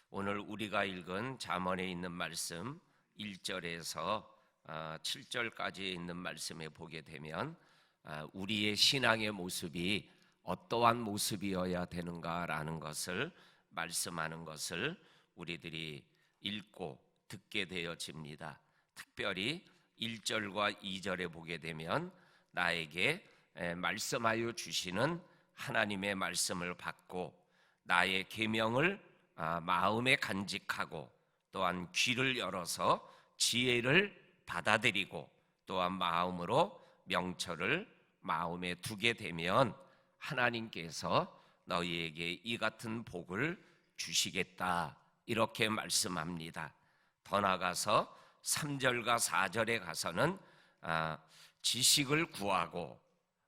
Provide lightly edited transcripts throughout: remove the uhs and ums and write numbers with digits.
오늘 우리가 읽은 잠언에 있는 말씀 1절에서 7절까지 있는 말씀에 보게 되면 우리의 신앙의 모습이 어떠한 모습이어야 되는가라는 것을 말씀하는 것을 우리들이 읽고 듣게 되어집니다. 특별히 1절과 2절에 보게 되면 나에게 말씀하여 주시는 하나님의 말씀을 받고 나의 계명을 마음에 간직하고 또한 귀를 열어서 지혜를 받아들이고 또한 마음으로 명철을 마음에 두게 되면 하나님께서 너희에게 이 같은 복을 주시겠다, 이렇게 말씀합니다. 더 나아가서 3절과 4절에 가서는 지식을 구하고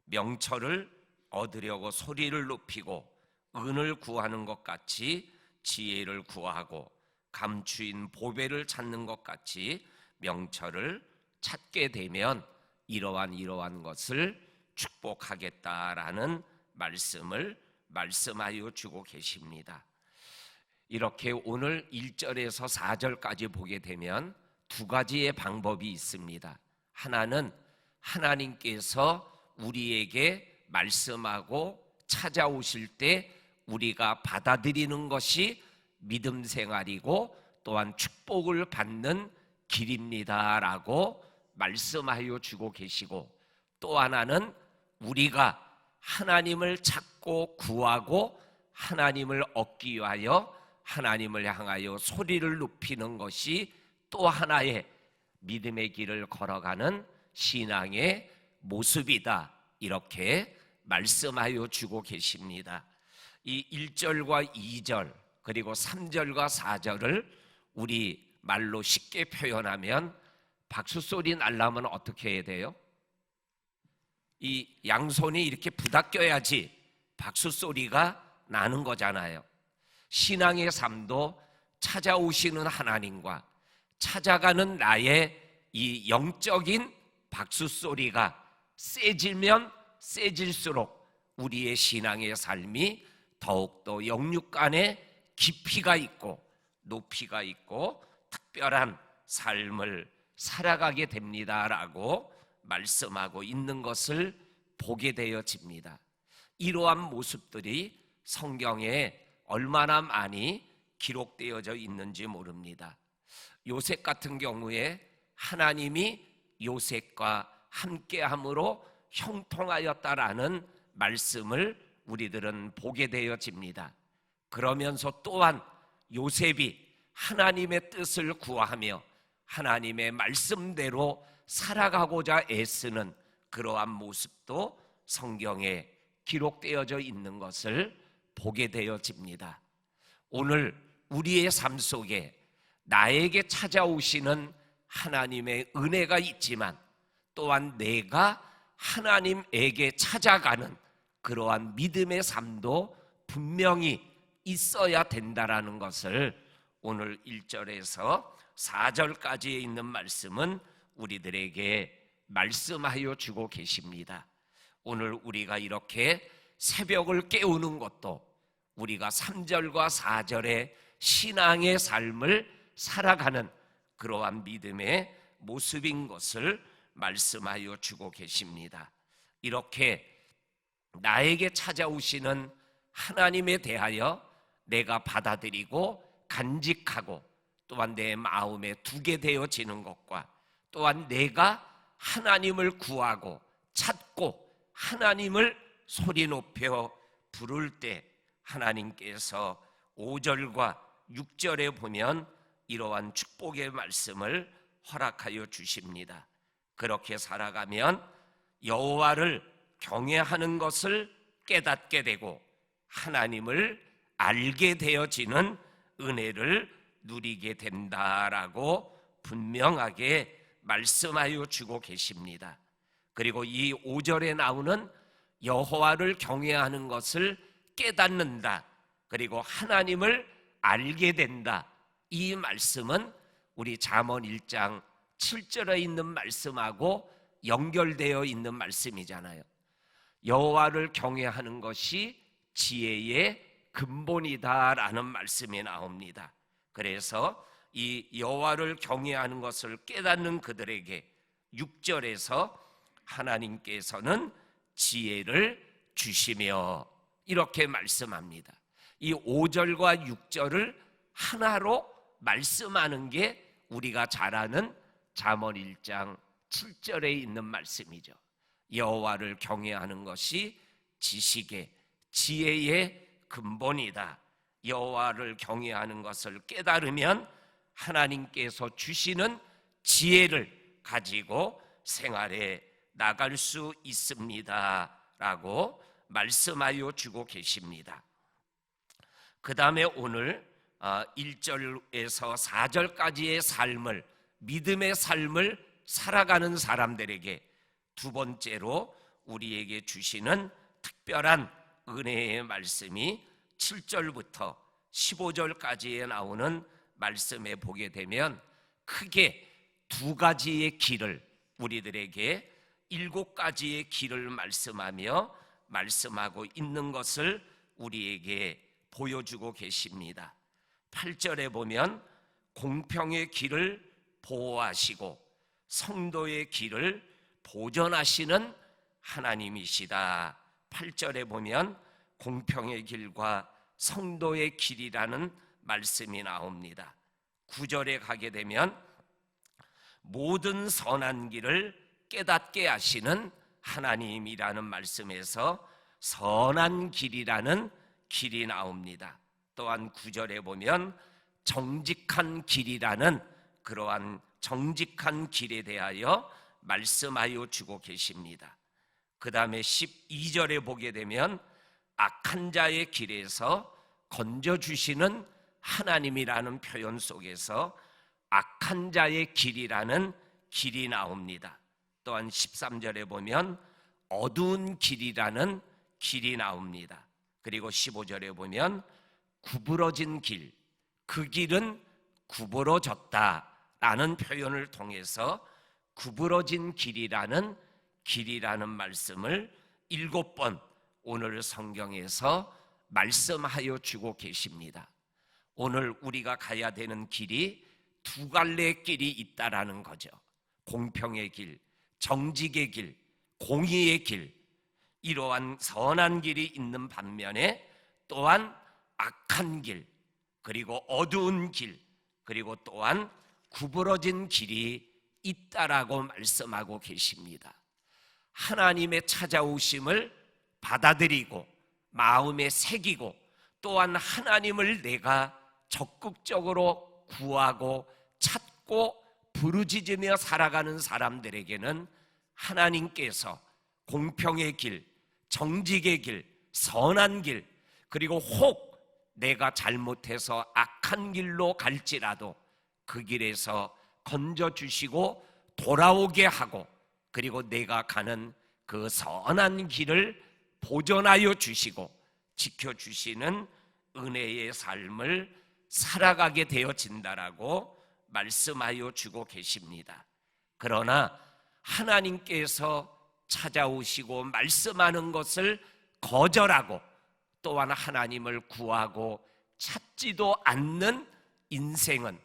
명철을 얻으려고 소리를 높이고 은을 구하는 것 같이 지혜를 구하고 감추인 보배를 찾는 것 같이 명철을 찾게 되면 이러한 것을 축복하겠다라는 말씀을 말씀하여 주고 계십니다. 이렇게 오늘 1절에서 4절까지 보게 되면 두 가지의 방법이 있습니다. 하나는 하나님께서 우리에게 말씀하고 찾아오실 때 우리가 받아들이는 것이 믿음 생활이고 또한 축복을 받는 길입니다라고 말씀하여 주고 계시고, 또 하나는 우리가 하나님을 찾고 구하고 하나님을 얻기 위하여 하나님을 향하여 소리를 높이는 것이 또 하나의 믿음의 길을 걸어가는 신앙의 모습이다, 이렇게 말씀하여 주고 계십니다. 이 1절과 2절 그리고 3절과 4절을 우리 말로 쉽게 표현하면 박수소리 날려면 어떻게 해야 돼요? 이 양손이 이렇게 부닥겨야지 박수소리가 나는 거잖아요. 신앙의 삶도 찾아오시는 하나님과 찾아가는 나의 이 영적인 박수소리가 세지면 세질수록 우리의 신앙의 삶이 더욱더 영육 간에 깊이가 있고 높이가 있고 특별한 삶을 살아가게 됩니다라고 말씀하고 있는 것을 보게 되어집니다. 이러한 모습들이 성경에 얼마나 많이 기록되어져 있는지 모릅니다. 요셉 같은 경우에 하나님이 요셉과 함께함으로 형통하였다라는 말씀을 우리들은 보게 되어집니다. 그러면서 또한 요셉이 하나님의 뜻을 구하며 하나님의 말씀대로 살아가고자 애쓰는 그러한 모습도 성경에 기록되어져 있는 것을 보게 되어집니다. 오늘 우리의 삶 속에 나에게 찾아오시는 하나님의 은혜가 있지만 또한 내가 하나님에게 찾아가는 그러한 믿음의 삶도 분명히 있어야 된다라는 것을 오늘 1절에서 4절까지에 있는 말씀은 우리들에게 말씀하여 주고 계십니다. 오늘 우리가 이렇게 새벽을 깨우는 것도 우리가 3절과 4절의 신앙의 삶을 살아가는 그러한 믿음의 모습인 것을 말씀하여 주고 계십니다. 이렇게 나에게 찾아오시는 하나님에 대하여 내가 받아들이고 간직하고 또한 내 마음에 두게 되어지는 것과 또한 내가 하나님을 구하고 찾고 하나님을 소리 높여 부를 때 하나님께서 5절과 6절에 보면 이러한 축복의 말씀을 허락하여 주십니다. 그렇게 살아가면 여호와를 경외하는 것을 깨닫게 되고 하나님을 알게 되어지는 은혜를 누리게 된다라고 분명하게 말씀하여 주고 계십니다. 그리고 이 5절에 나오는 여호와를 경외하는 것을 깨닫는다, 그리고 하나님을 알게 된다, 이 말씀은 우리 잠언 1장 7절에 있는 말씀하고 연결되어 있는 말씀이잖아요. 여호와를 경외하는 것이 지혜의 근본이다라는 말씀이 나옵니다. 그래서 이 여호와를 경외하는 것을 깨닫는 그들에게 6절에서 하나님께서는 지혜를 주시며 이렇게 말씀합니다. 이 5절과 6절을 하나로 말씀하는 게 우리가 잘 아는 잠언 1장 7절에 있는 말씀이죠. 여호와를 경외하는 것이 지식의 지혜의 근본이다. 여호와를 경외하는 것을 깨달으면 하나님께서 주시는 지혜를 가지고 생활에 나갈 수 있습니다 라고 말씀하여 주고 계십니다. 그 다음에 오늘 1절에서 4절까지의 삶을, 믿음의 삶을 살아가는 사람들에게 두 번째로 우리에게 주시는 특별한 은혜의 말씀이 7절부터 15절까지에 나오는 말씀에 보게 되면 크게 두 가지의 길을, 우리들에게 7가지의 길을 말씀하고 있는 것을 우리에게 보여주고 계십니다. 8절에 보면 공평의 길을 보호하시고 성도의 길을 보존하시는 하나님이시다. 8절에 보면 공평의 길과 성도의 길이라는 말씀이 나옵니다. 9절에 가게 되면 모든 선한 길을 깨닫게 하시는 하나님이라는 말씀에서 선한 길이라는 길이 나옵니다. 또한 9절에 보면 정직한 길이라는 그러한 정직한 길에 대하여 말씀하여 주고 계십니다. 그 다음에 12절에 보게 되면 악한 자의 길에서 건져주시는 하나님이라는 표현 속에서 악한 자의 길이라는 길이 나옵니다. 또한 13절에 보면 어두운 길이라는 길이 나옵니다. 그리고 15절에 보면 구부러진 길, 그 길은 구부러졌다라는 표현을 통해서 구부러진 길이라는 말씀을 7번 오늘 성경에서 말씀하여 주고 계십니다. 오늘 우리가 가야 되는 길이 두 갈래의 길이 있다라는 거죠. 공평의 길, 정직의 길, 공의의 길, 이러한 선한 길이 있는 반면에 또한 악한 길, 그리고 어두운 길, 그리고 또한 구부러진 길이 있다라고 말씀하고 계십니다. 하나님의 찾아오심을 받아들이고 마음에 새기고 또한 하나님을 내가 적극적으로 구하고 찾고 부르짖으며 살아가는 사람들에게는 하나님께서 공평의 길, 정직의 길, 선한 길, 그리고 혹 내가 잘못해서 악한 길로 갈지라도 그 길에서 건져주시고 돌아오게 하고 그리고 내가 가는 그 선한 길을 보존하여 주시고 지켜주시는 은혜의 삶을 살아가게 되어진다라고 말씀하여 주고 계십니다. 그러나 하나님께서 찾아오시고 말씀하는 것을 거절하고 또한 하나님을 구하고 찾지도 않는 인생은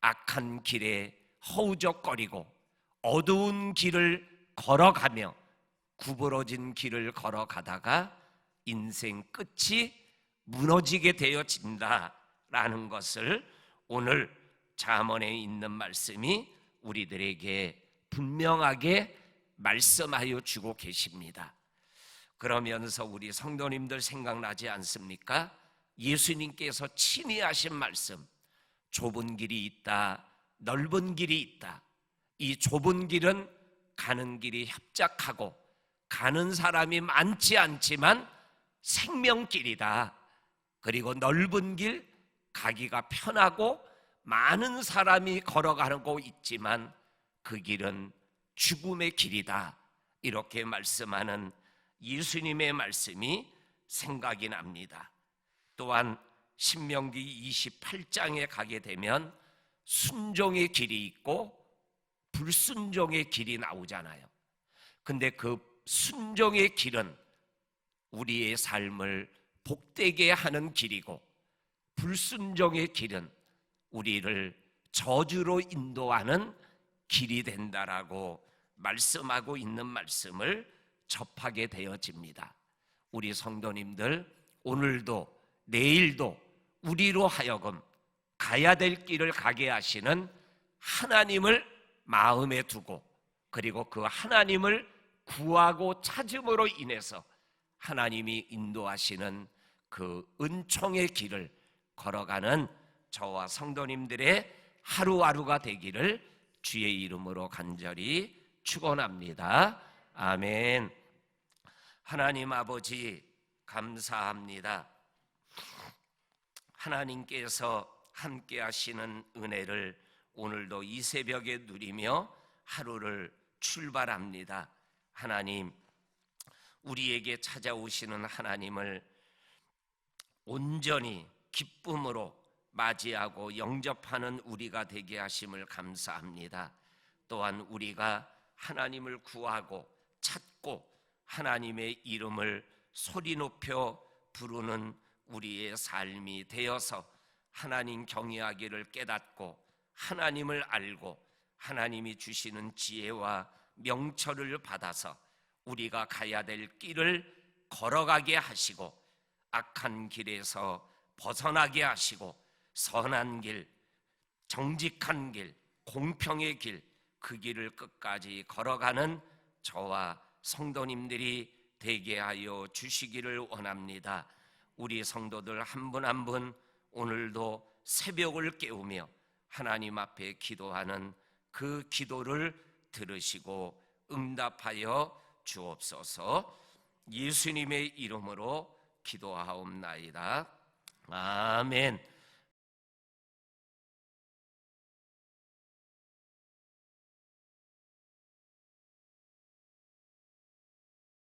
악한 길에 허우적거리고 어두운 길을 걸어가며 구부러진 길을 걸어가다가 인생 끝이 무너지게 되어진다라는 것을 오늘 잠언에 있는 말씀이 우리들에게 분명하게 말씀하여 주고 계십니다. 그러면서 우리 성도님들 생각나지 않습니까? 예수님께서 친히 하신 말씀, 좁은 길이 있다, 넓은 길이 있다. 이 좁은 길은 가는 길이 협착하고 가는 사람이 많지 않지만 생명길이다. 그리고 넓은 길, 가기가 편하고 많은 사람이 걸어가고 있지만 그 길은 죽음의 길이다. 이렇게 말씀하는 예수님의 말씀이 생각이 납니다. 또한 신명기 28장에 가게 되면 순종의 길이 있고 불순종의 길이 나오잖아요. 근데 그 순종의 길은 우리의 삶을 복되게 하는 길이고 불순종의 길은 우리를 저주로 인도하는 길이 된다라고 말씀하고 있는 말씀을 접하게 되어집니다. 우리 성도님들, 오늘도 내일도 우리로 하여금 가야 될 길을 가게 하시는 하나님을 마음에 두고, 그리고 그 하나님을 구하고 찾음으로 인해서 하나님이 인도하시는 그 은총의 길을 걸어가는 저와 성도님들의 하루하루가 되기를 주의 이름으로 간절히 축원합니다. 아멘. 하나님 아버지 감사합니다. 하나님께서 함께 하시는 은혜를 오늘도 이 새벽에 누리며 하루를 출발합니다. 하나님, 우리에게 찾아오시는 하나님을 온전히 기쁨으로 맞이하고 영접하는 우리가 되게 하심을 감사합니다. 또한 우리가 하나님을 구하고 찾고 하나님의 이름을 소리 높여 부르는 우리의 삶이 되어서 하나님 경외하기를 깨닫고 하나님을 알고 하나님이 주시는 지혜와 명철을 받아서 우리가 가야 될 길을 걸어가게 하시고 악한 길에서 벗어나게 하시고 선한 길, 정직한 길, 공평의 길, 그 길을 끝까지 걸어가는 저와 성도님들이 되게 하여 주시기를 원합니다. 우리 성도들 한 분 한 분 오늘도 새벽을 깨우며 하나님 앞에 기도하는 그 기도를 들으시고 응답하여 주옵소서. 예수님의 이름으로 기도하옵나이다. 아멘.